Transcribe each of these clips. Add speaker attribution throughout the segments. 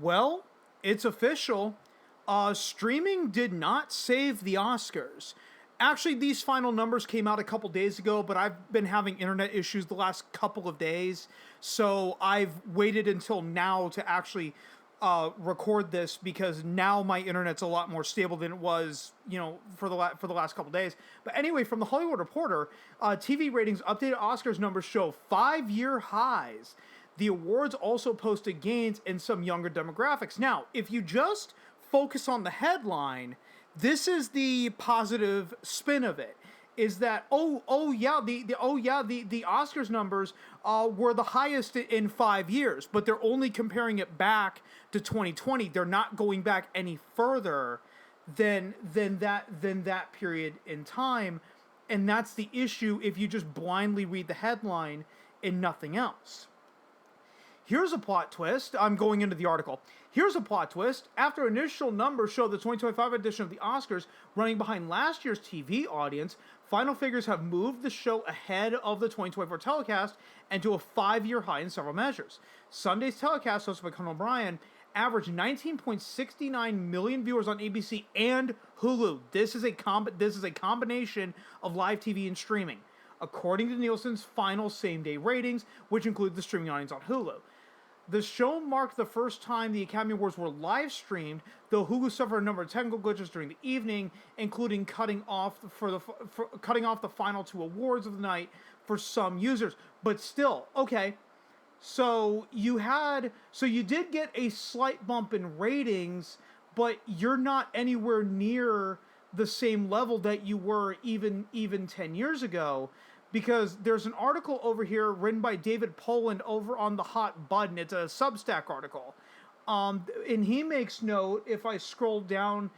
Speaker 1: Well, it's official. Streaming did not save the Oscars. Actually, these final numbers came out a couple days ago, but I've been having internet issues the last couple of days, so I've waited until now to actually record this because now my internet's a lot more stable than it was, for the last couple days. But anyway, from the Hollywood Reporter, TV ratings updated Oscars numbers show 5-year highs. The awards also posted gains in some younger demographics. Now, if you just focus on the headline, this is the positive spin of it. Is that the Oscars numbers were the highest in 5 years, but they're only comparing it back to 2020. They're not going back any further than that period in time, and that's the issue if you just blindly read the headline and nothing else. Here's a plot twist. I'm going into the article. Here's a plot twist. After initial numbers show the 2025 edition of the Oscars running behind last year's TV audience, final figures have moved the show ahead of the 2024 telecast and to a 5-year high in several measures. Sunday's telecast, hosted by Conan O'Brien, averaged 19.69 million viewers on ABC and Hulu. This is a combination of live TV and streaming, according to Nielsen's final same-day ratings, which include the streaming audience on Hulu. The show marked the first time the Academy Awards were live streamed, though Hulu suffered a number of technical glitches during the evening, including cutting off the final 2 awards of the night for some users. But still, okay. So you did get a slight bump in ratings, but you're not anywhere near the same level that you were even 10 years ago. Because there's an article over here written by David Poland over on the Hot Button. It's a Substack article. And he makes note, if I scroll down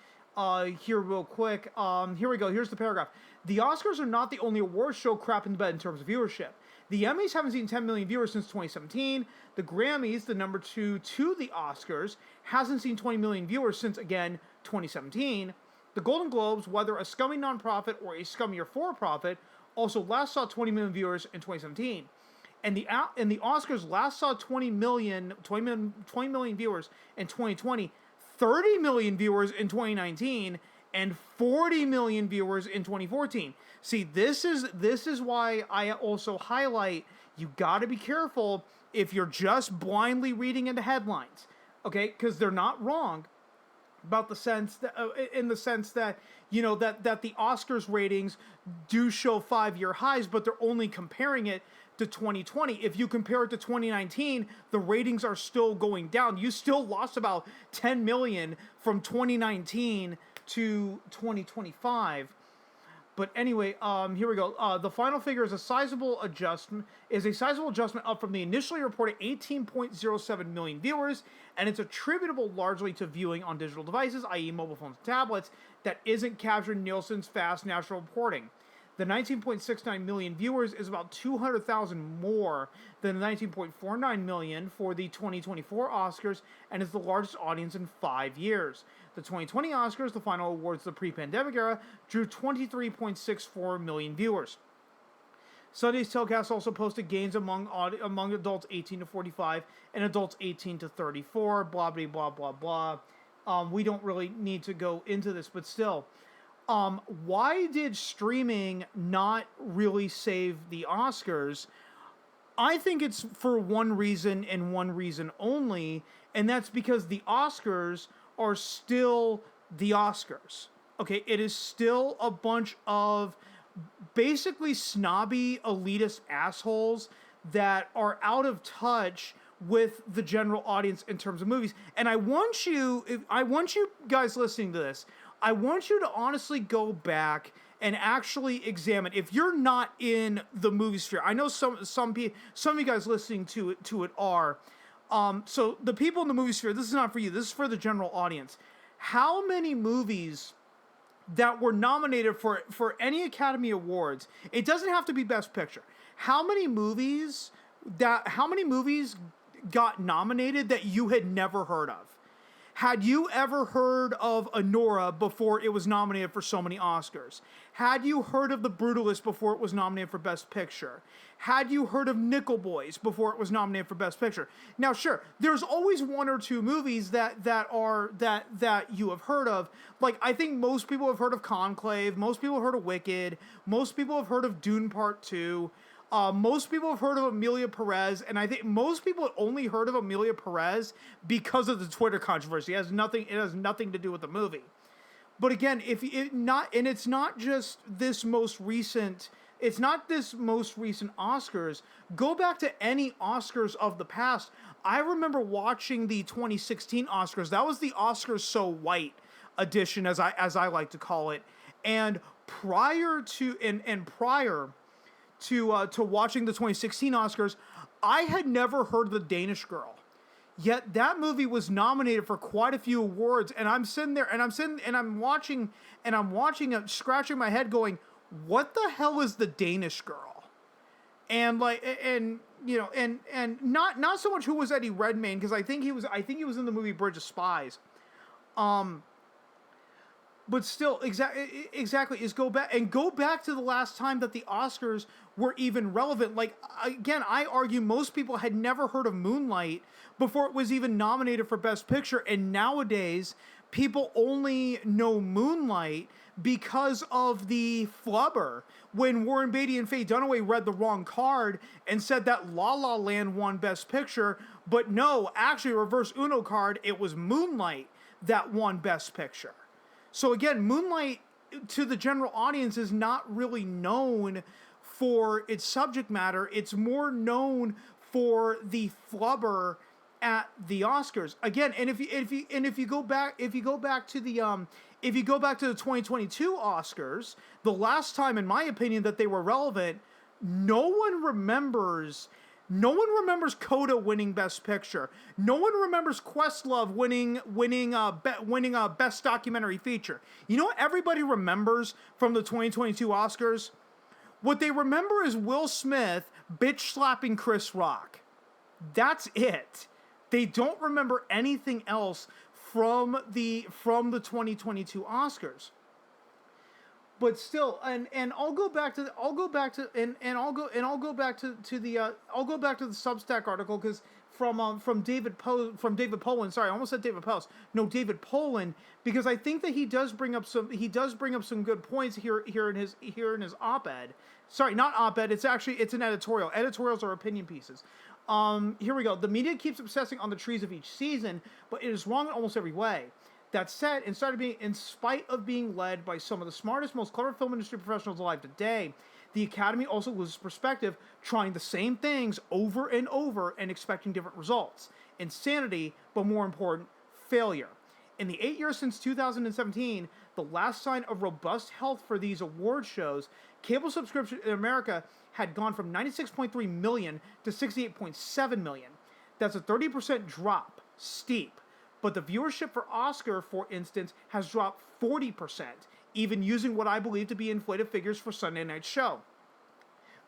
Speaker 1: here real quick, here we go, here's the paragraph. The Oscars are not the only award show crap in the bed in terms of viewership. The Emmys haven't seen 10 million viewers since 2017. The Grammys, the number 2 to the Oscars, hasn't seen 20 million viewers since, again, 2017. The Golden Globes, whether a scummy nonprofit or a scummier for-profit, also last saw 20 million viewers in 2017. And the Oscars last saw 20 million viewers in 2020, 30 million viewers in 2019, and 40 million viewers in 2014. See, this is why I also highlight you got to be careful if you're just blindly reading into headlines, okay? Because they're not wrong about the sense that, in the sense that, that the Oscars ratings do show 5-year highs, but they're only comparing it to 2020. If you compare it to 2019, the ratings are still going down. You still lost about 10 million from 2019 to 2025. But anyway, here we go. The final figure is a sizable adjustment up from the initially reported 18.07 million viewers, and it's attributable largely to viewing on digital devices, i.e. mobile phones and tablets, that isn't captured in Nielsen's fast national reporting. The 19.69 million viewers is about 200,000 more than the 19.49 million for the 2024 Oscars, and is the largest audience in 5 years. The 2020 Oscars, the final awards of the pre-pandemic era, drew 23.64 million viewers. Sunday's telecast also posted gains among adults 18 to 45 and adults 18 to 34, blah, blah, blah, blah, blah. We don't really need to go into this, but still. Why did streaming not really save the Oscars? I think it's for one reason and one reason only, and that's because the Oscars are still the Oscars. Okay, it is still a bunch of basically snobby, elitist assholes that are out of touch with the general audience in terms of movies. And I want you guys listening to this, I want you to honestly go back and actually examine, if you're not in the movie sphere. I know some of you guys listening to it are. So the people in the movie sphere, this is not for you, this is for the general audience. How many movies that were nominated for any Academy Awards, it doesn't have to be Best Picture. How many movies got nominated that you had never heard of? Had you ever heard of Anora before it was nominated for so many Oscars? Had you heard of The Brutalist before it was nominated for Best Picture? Had you heard of Nickel Boys before it was nominated for Best Picture? Now, sure, there's always one or two movies that you have heard of. Like, I think most people have heard of Conclave, most people have heard of Wicked, most people have heard of Dune Part 2. Most people have heard of Amelia Perez, and I think most people have only heard of Amelia Perez because of the Twitter controversy. It has nothing to do with the movie. But again, it's not just this most recent. It's not this most recent Oscars. Go back to any Oscars of the past. I remember watching the 2016 Oscars. That was the Oscars So White edition, as I like to call it. And prior to watching the 2016 Oscars, I had never heard of The Danish Girl. Yet that movie was nominated for quite a few awards, and I'm sitting there and I'm watching it, scratching my head going, what the hell is The Danish Girl? And not so much who was Eddie Redmayne, because I think he was in the movie Bridge of Spies. But still, exactly, is go back to the last time that the Oscars were even relevant. Like, again, I argue most people had never heard of Moonlight before it was even nominated for Best Picture, and nowadays, people only know Moonlight because of the flubber when Warren Beatty and Faye Dunaway read the wrong card and said that La La Land won Best Picture, but no, actually, reverse Uno card, it was Moonlight that won Best Picture. So again, Moonlight, to the general audience, is not really known for its subject matter. It's more known for the flubber at the Oscars. Again, and if you go back to the 2022 Oscars, the last time, in my opinion, that they were relevant, no one remembers Coda winning Best Picture. No one remembers Questlove winning Best Documentary Feature. You know what everybody remembers from the 2022 Oscars? What they remember is Will Smith bitch slapping Chris Rock. That's it. They don't remember anything else from the 2022 Oscars. But still, and I'll go back to the Substack article, because from David Poland. Sorry, I almost said David Post. No, David Poland, because I think that he does bring up some good points here in his op-ed. Sorry, not op-ed. It's an editorial. Editorials are opinion pieces. Here we go. The media keeps obsessing on the trees of each season, but it is wrong in almost every way. That said, in spite of being led by some of the smartest, most clever film industry professionals alive today, the Academy also loses perspective, trying the same things over and over and expecting different results. Insanity, but more important, failure. In the 8 years since 2017, the last sign of robust health for these award shows, cable subscription in America had gone from 96.3 million to 68.7 million. That's a 30% drop, steep. But the viewership for Oscar, for instance, has dropped 40%, even using what I believe to be inflated figures for Sunday Night Show.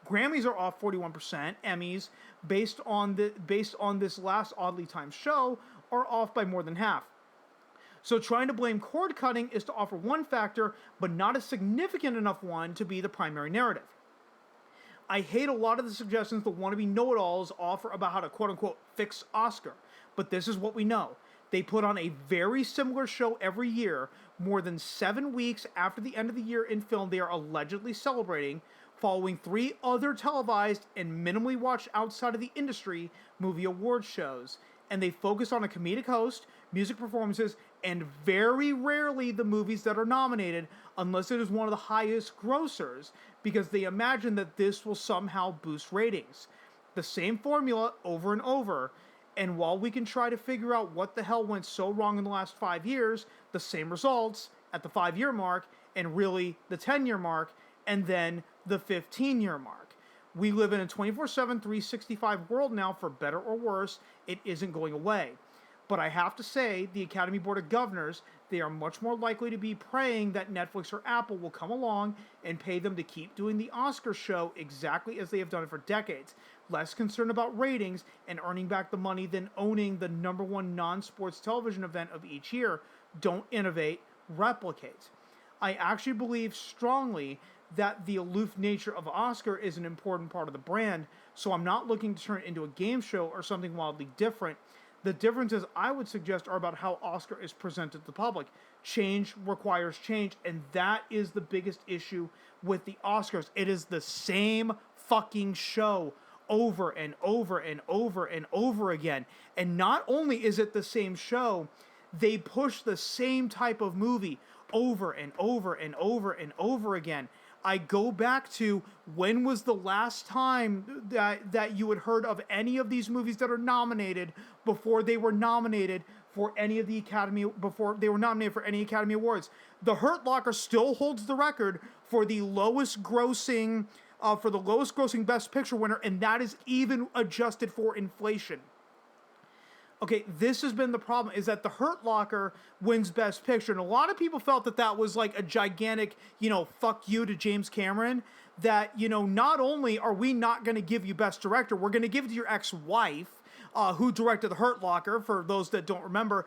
Speaker 1: Grammys are off 41%. Emmys, based on this last oddly timed show, are off by more than half. So trying to blame cord cutting is to offer one factor, but not a significant enough one to be the primary narrative. I hate a lot of the suggestions the wannabe know-it-alls offer about how to quote-unquote fix Oscar, but this is what we know. They put on a very similar show every year, more than 7 weeks after the end of the year in film they are allegedly celebrating, following 3 other televised and minimally watched outside of the industry movie award shows. And they focus on a comedic host, music performances, and very rarely the movies that are nominated, unless it is one of the highest grossers, because they imagine that this will somehow boost ratings. The same formula over and over. And while we can try to figure out what the hell went so wrong in the last 5 years, the same results at the 5-year mark, and really the 10-year mark, and then the 15-year mark. We live in a 24/7, 365 world now, for better or worse. It isn't going away. But I have to say, the Academy Board of Governors, they are much more likely to be praying that Netflix or Apple will come along and pay them to keep doing the Oscar show exactly as they have done it for decades. Less concerned about ratings and earning back the money than owning the number one non-sports television event of each year. Don't innovate, replicate. I actually believe strongly that the aloof nature of Oscar is an important part of the brand, so I'm not looking to turn it into a game show or something wildly different. The differences I would suggest are about how Oscar is presented to the public. Change requires change, and that is the biggest issue with the Oscars. It is the same fucking show over and over and over and over again. And not only is it the same show, they push the same type of movie over and over and over and over again. I go back to, when was the last time that you had heard of any of these movies that are nominated before they were nominated for any of the before they were nominated for any Academy Awards? The Hurt Locker still holds the record for the lowest grossing Best Picture winner, and that is even adjusted for inflation. Okay, this has been the problem, is that The Hurt Locker wins Best Picture. And a lot of people felt that that was like a gigantic, fuck you to James Cameron. That, not only are we not going to give you Best Director, we're going to give it to your ex-wife, who directed The Hurt Locker. For those that don't remember,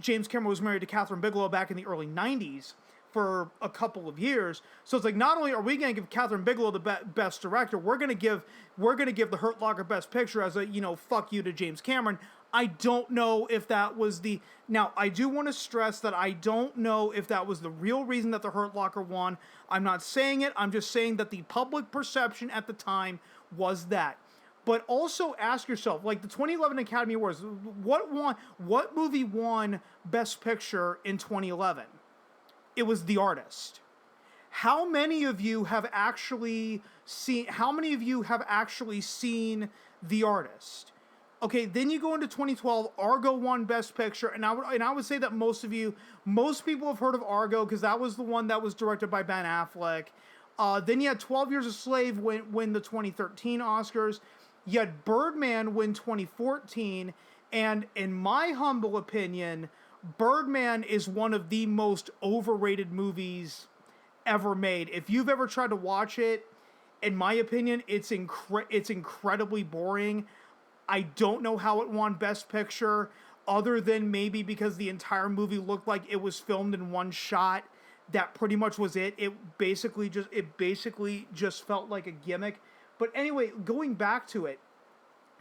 Speaker 1: James Cameron was married to Catherine Bigelow back in the early 90s for a couple of years. So it's like, not only are we going to give Catherine Bigelow the Best Director, we're going to give The Hurt Locker Best Picture as a, fuck you to James Cameron. I don't know if that was the... Now, I do want to stress that I don't know if that was the real reason that The Hurt Locker won. I'm not saying it. I'm just saying that the public perception at the time was that. But also ask yourself, like the 2011 Academy Awards, what movie won Best Picture in 2011? It was The Artist. How many of you have actually seen The Artist? Okay, then you go into 2012, Argo won Best Picture, and I would say that most people have heard of Argo because that was the one that was directed by Ben Affleck. Then you had 12 Years a Slave win the 2013 Oscars. You had Birdman win 2014, and in my humble opinion, Birdman is one of the most overrated movies ever made. If you've ever tried to watch it, in my opinion, it's incredibly boring. I don't know how it won Best Picture, other than maybe because the entire movie looked like it was filmed in one shot. That pretty much was it. It basically just felt like a gimmick. But anyway, going back to it,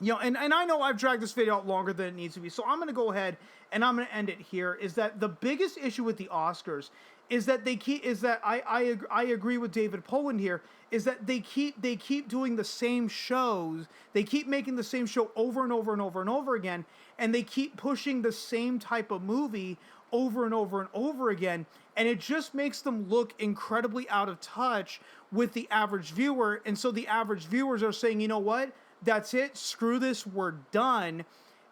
Speaker 1: and I know I've dragged this video out longer than it needs to be, so I'm going to go ahead and I'm going to end it here. Is that the biggest issue with the Oscars is that I agree with David Poland here, is that they keep doing the same shows. They keep making the same show over and over and over and over again, and they keep pushing the same type of movie over and over and over again, and it just makes them look incredibly out of touch with the average viewer. And so the average viewers are saying, you know what? That's it. Screw this. We're done.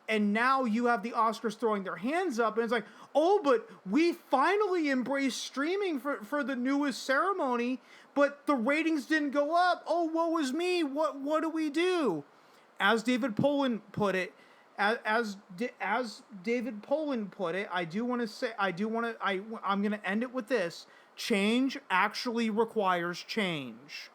Speaker 1: And now you have the Oscars throwing their hands up, and it's like, oh, but we finally embraced streaming for the newest ceremony, but the ratings didn't go up. Oh, woe is me. What do we do? As David Poland put it, as David Poland put it, I'm going to end it with this. Change actually requires change.